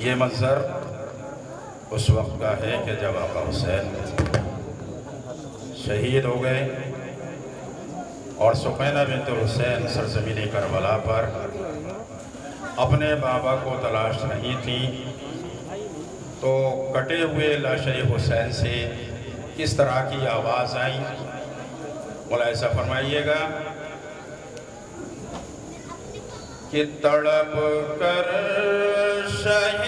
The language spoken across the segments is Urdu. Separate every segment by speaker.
Speaker 1: یہ منظر اس وقت کا ہے کہ جب آقا حسین شہید ہو گئے اور سقینہ بنت حسین سرزمین کربلا پر اپنے بابا کو تلاش نہیں تھی، تو کٹے ہوئے لاشِ حسین سے کس طرح کی آواز آئی؟ مولا ایسا فرمائیے گا کہ تڑپ کر شہ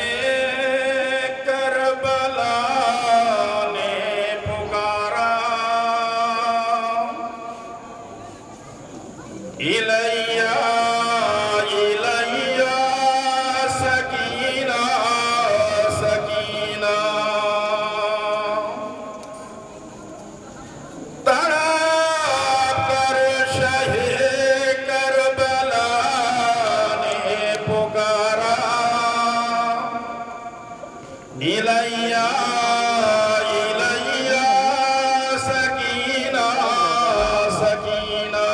Speaker 1: کربلا نے پکارا، الیہ الیہ سکینہ سکینہ، تڑپ کر شہ کربلا نے پکارا، الیہ الیہ سکینہ سکینہ،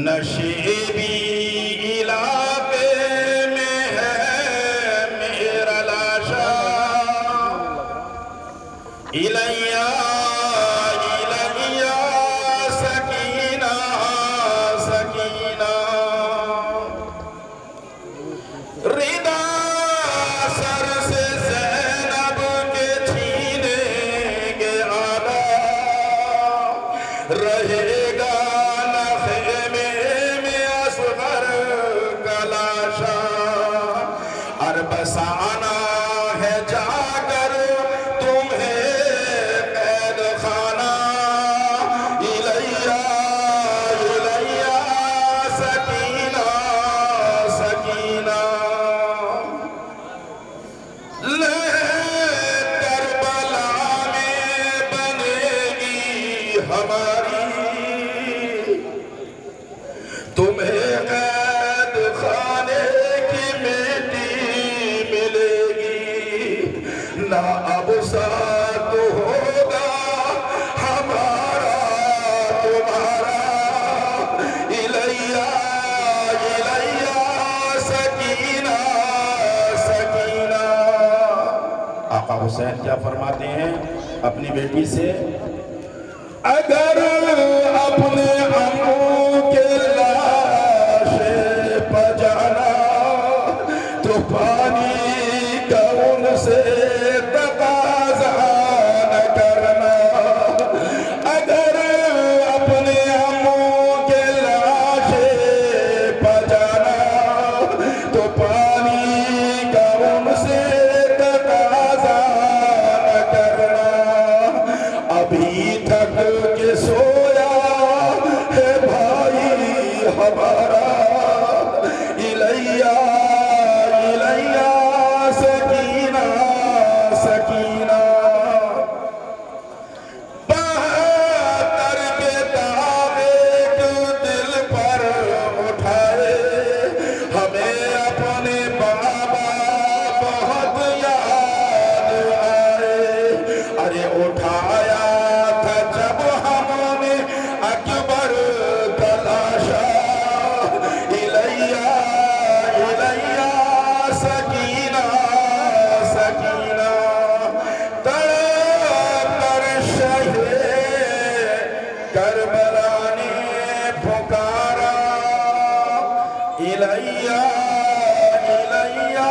Speaker 1: نشیبی علاقے میں ہے میرا لاشا، الیہ الیہ سکینہ سکینہ، ردا سر سے زینب کے چھینیں گے آلہ، رہے گا نہ خیمے میں اصغر کا لاشا، عربسانہ ہے جا کر تمہیں قید خانہ، الیہ الیہ سکینہ سکینہ، کربلا میں بنے گی ہماری، تمہیں قید خانے کی مٹی ملے گی، نہ اب ساتھ ہوگا ہمارا تمہارا، الیہ الیہ سکینہ سکینہ۔ آقا حسین کیا فرماتے ہیں اپنی بیٹی سے؟ اگر اپنے عمو کے لاشے پہ جانا تو پانی کا ان سے تقاضا نہ کرنا، اگر اپنے عمو کے لاشے پہ جانا تو پانی کا ان سے تقاضا نہ کرنا، ابھی تک کے سویا ہے بھائی ہمارا، الیہ الیہ سکینہ سکینہ، بہتر کے داغ ایک دل پر اٹھائے، ہمیں اپنے بابا بہت یاد آئے، ارے اٹھایا تھا جب ہم نے اکبر کا لاشا، الیہ الیہ سکینہ سکینہ، تڑپ کر شہ کربلا نے پکارا، الیہ الیہ